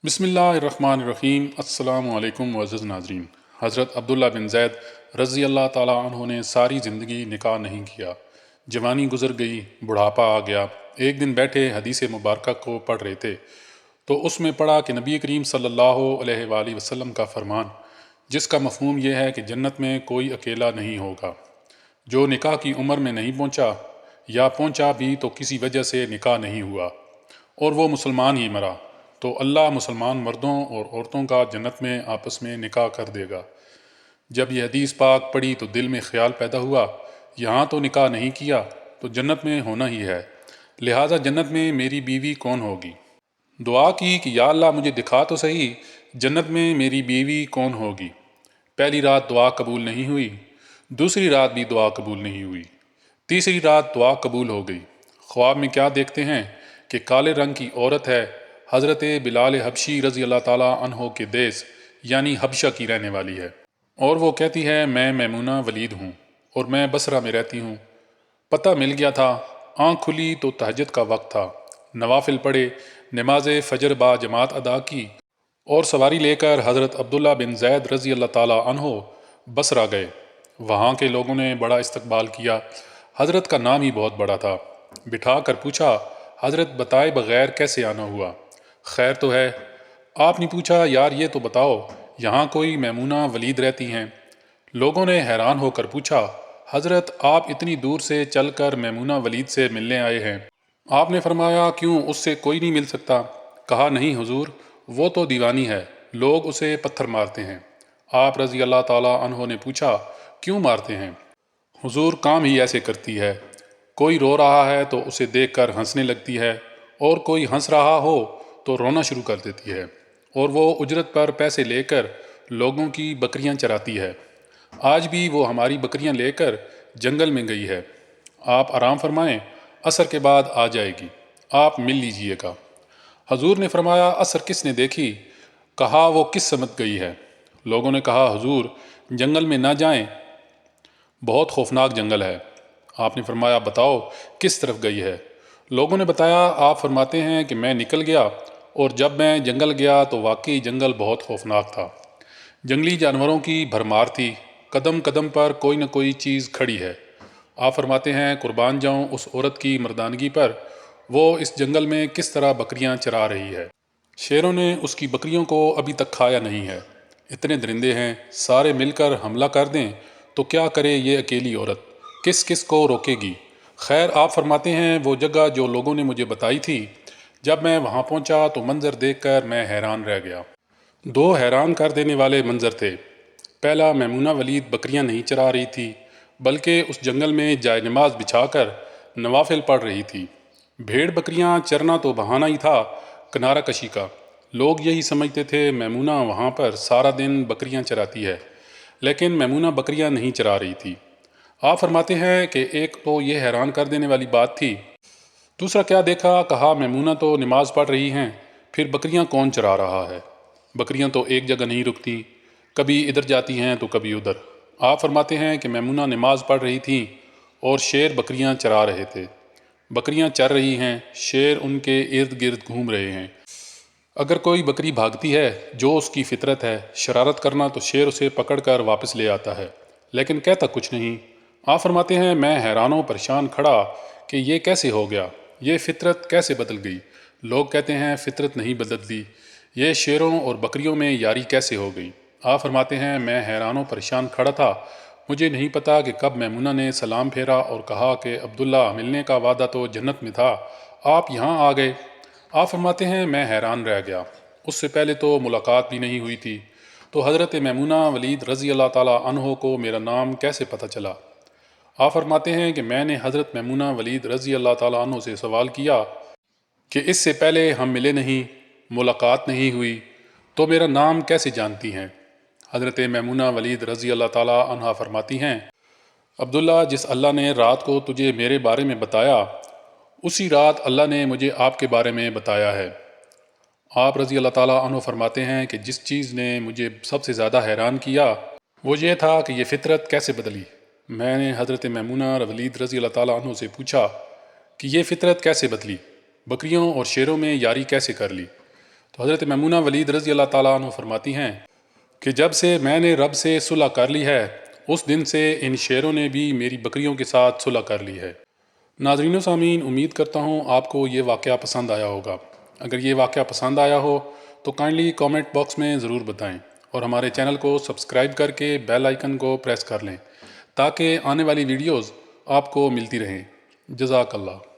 بسم اللہ الرحمن الرحیم۔ السلام علیکم معزز ناظرین۔ حضرت عبداللہ بن زید رضی اللہ تعالیٰ عنہ نے ساری زندگی نکاح نہیں کیا۔ جوانی گزر گئی، بڑھاپا آ گیا۔ ایک دن بیٹھے حدیث مبارکہ کو پڑھ رہے تھے تو اس میں پڑھا کہ نبی کریم صلی اللہ علیہ وآلہ وسلم کا فرمان، جس کا مفہوم یہ ہے کہ جنت میں کوئی اکیلا نہیں ہوگا۔ جو نکاح کی عمر میں نہیں پہنچا یا پہنچا بھی تو کسی وجہ سے نکاح نہیں ہوا اور وہ مسلمان ہی مرا، تو اللہ مسلمان مردوں اور عورتوں کا جنت میں آپس میں نکاح کر دے گا۔ جب یہ حدیث پاک پڑھی تو دل میں خیال پیدا ہوا، یہاں تو نکاح نہیں کیا تو جنت میں ہونا ہی ہے، لہٰذا جنت میں میری بیوی کون ہوگی؟ دعا کی کہ یا اللہ مجھے دکھا تو صحیح جنت میں میری بیوی کون ہوگی۔ پہلی رات دعا قبول نہیں ہوئی، دوسری رات بھی دعا قبول نہیں ہوئی، تیسری رات دعا قبول ہو گئی۔ خواب میں کیا دیکھتے ہیں کہ کالے رنگ کی عورت ہے، حضرت بلال حبشی رضی اللہ تعالیٰ عنہ کے دیس یعنی حبشہ کی رہنے والی ہے، اور وہ کہتی ہے میں میمونہ ولید ہوں اور میں بصرہ میں رہتی ہوں۔ پتہ مل گیا تھا، آنکھ کھلی تو تہجد کا وقت تھا، نوافل پڑھے، نماز فجر با جماعت ادا کی اور سواری لے کر حضرت عبداللہ بن زید رضی اللہ تعالیٰ عنہ بصرہ گئے۔ وہاں کے لوگوں نے بڑا استقبال کیا، حضرت کا نام ہی بہت بڑا تھا۔ بٹھا کر پوچھا، حضرت بتائے بغیر کیسے آنا ہوا؟ خیر تو ہے؟ آپ نے پوچھا یار یہ تو بتاؤ یہاں کوئی میمونہ ولید رہتی ہیں؟ لوگوں نے حیران ہو کر پوچھا، حضرت آپ اتنی دور سے چل کر میمونہ ولید سے ملنے آئے ہیں؟ آپ نے فرمایا کیوں اس سے کوئی نہیں مل سکتا؟ کہا نہیں حضور، وہ تو دیوانی ہے، لوگ اسے پتھر مارتے ہیں۔ آپ رضی اللہ تعالیٰ عنہ نے پوچھا کیوں مارتے ہیں؟ حضور کام ہی ایسے کرتی ہے، کوئی رو رہا ہے تو اسے دیکھ کر ہنسنے لگتی ہے، اور کوئی ہنس رہا ہو تو رونا شروع کر دیتی ہے، اور وہ اجرت پر پیسے لے کر لوگوں کی بکریاں چراتی ہے۔ آج بھی وہ ہماری بکریاں لے کر جنگل میں گئی ہے، آپ آرام فرمائیں، عصر کے بعد آ جائے گی، آپ مل لیجئے گا۔ حضور نے فرمایا عصر کس نے دیکھی؟ کہا وہ کس سمت گئی ہے؟ لوگوں نے کہا حضور جنگل میں نہ جائیں، بہت خوفناک جنگل ہے۔ آپ نے فرمایا بتاؤ کس طرف گئی ہے؟ لوگوں نے بتایا، آپ فرماتے ہیں کہ میں نکل گیا اور جب میں جنگل گیا تو واقعی جنگل بہت خوفناک تھا، جنگلی جانوروں کی بھرمار تھی، قدم قدم پر کوئی نہ کوئی چیز کھڑی ہے۔ آپ فرماتے ہیں قربان جاؤں اس عورت کی مردانگی پر، وہ اس جنگل میں کس طرح بکریاں چرا رہی ہے۔ شیروں نے اس کی بکریوں کو ابھی تک کھایا نہیں ہے، اتنے درندے ہیں، سارے مل کر حملہ کر دیں تو کیا کرے یہ اکیلی عورت، کس کس کو روکے گی؟ خیر آپ فرماتے ہیں وہ جگہ جو لوگوں نے مجھے بتائی تھی، جب میں وہاں پہنچا تو منظر دیکھ کر میں حیران رہ گیا۔ دو حیران کر دینے والے منظر تھے۔ پہلا، میمونہ ولید بکریاں نہیں چرا رہی تھی بلکہ اس جنگل میں جائے نماز بچھا کر نوافل پڑھ رہی تھی۔ بھیڑ بکریاں چرنا تو بہانہ ہی تھا کنارہ کشی کا، لوگ یہی سمجھتے تھے میمونہ وہاں پر سارا دن بکریاں چراتی ہے، لیکن میمونہ بکریاں نہیں چرا رہی تھی۔ آپ فرماتے ہیں کہ ایک تو یہ حیران کر دینے والی بات تھی، دوسرا کیا دیکھا؟ کہا میمونہ تو نماز پڑھ رہی ہیں، پھر بکریاں کون چرا رہا ہے؟ بکریاں تو ایک جگہ نہیں رکتی، کبھی ادھر جاتی ہیں تو کبھی ادھر۔ آپ فرماتے ہیں کہ میمونہ نماز پڑھ رہی تھیں اور شیر بکریاں چرا رہے تھے۔ بکریاں چر رہی ہیں، شیر ان کے ارد گرد گھوم رہے ہیں۔ اگر کوئی بکری بھاگتی ہے جو اس کی فطرت ہے شرارت کرنا تو شیر اسے پکڑ کر واپس لے آتا ہے، لیکن کہتا کچھ نہیں۔ آپ فرماتے ہیں میں حیران و پریشان کھڑا کہ یہ کیسے ہو گیا، یہ فطرت کیسے بدل گئی؟ لوگ کہتے ہیں فطرت نہیں بدلتی، یہ شیروں اور بکریوں میں یاری کیسے ہو گئی؟ آپ فرماتے ہیں میں حیران و پریشان کھڑا تھا، مجھے نہیں پتا کہ کب میمونہ نے سلام پھیرا اور کہا کہ عبداللہ ملنے کا وعدہ تو جنت میں تھا، آپ یہاں آ گئے۔ آپ فرماتے ہیں میں حیران رہ گیا، اس سے پہلے تو ملاقات بھی نہیں ہوئی تھی، تو حضرت میمونہ ولید رضی اللہ تعالیٰ عنہ کو میرا نام کیسے پتہ چلا؟ آپ فرماتے ہیں کہ میں نے حضرت میمونہ ولید رضی اللہ تعالیٰ عنہ سے سوال کیا کہ اس سے پہلے ہم ملے نہیں، ملاقات نہیں ہوئی، تو میرا نام کیسے جانتی ہیں؟ حضرت میمونہ ولید رضی اللہ تعالیٰ عنہ فرماتی ہیں، عبداللہ جس اللہ نے رات کو تجھے میرے بارے میں بتایا، اسی رات اللہ نے مجھے آپ کے بارے میں بتایا ہے۔ آپ رضی اللہ تعالیٰ عنہ فرماتے ہیں کہ جس چیز نے مجھے سب سے زیادہ حیران کیا وہ یہ تھا کہ یہ فطرت کیسے بدلی۔ میں نے حضرت میمونہ ولید رضی اللہ تعالیٰ عنہ سے پوچھا کہ یہ فطرت کیسے بدلی، بکریوں اور شیروں میں یاری کیسے کر لی؟ تو حضرت میمونہ ولید رضی اللہ تعالیٰ عنہ فرماتی ہیں کہ جب سے میں نے رب سے صلح کر لی ہے اس دن سے ان شیروں نے بھی میری بکریوں کے ساتھ صلح کر لی ہے۔ ناظرین و سامعین، امید کرتا ہوں آپ کو یہ واقعہ پسند آیا ہوگا۔ اگر یہ واقعہ پسند آیا ہو تو کائنڈلی کامنٹ باکس میں ضرور بتائیں اور ہمارے چینل کو سبسکرائب کر کے بیل آئیکن کو پریس کر لیں تاکہ آنے والی ویڈیوز آپ کو ملتی رہیں۔ جزاک اللہ۔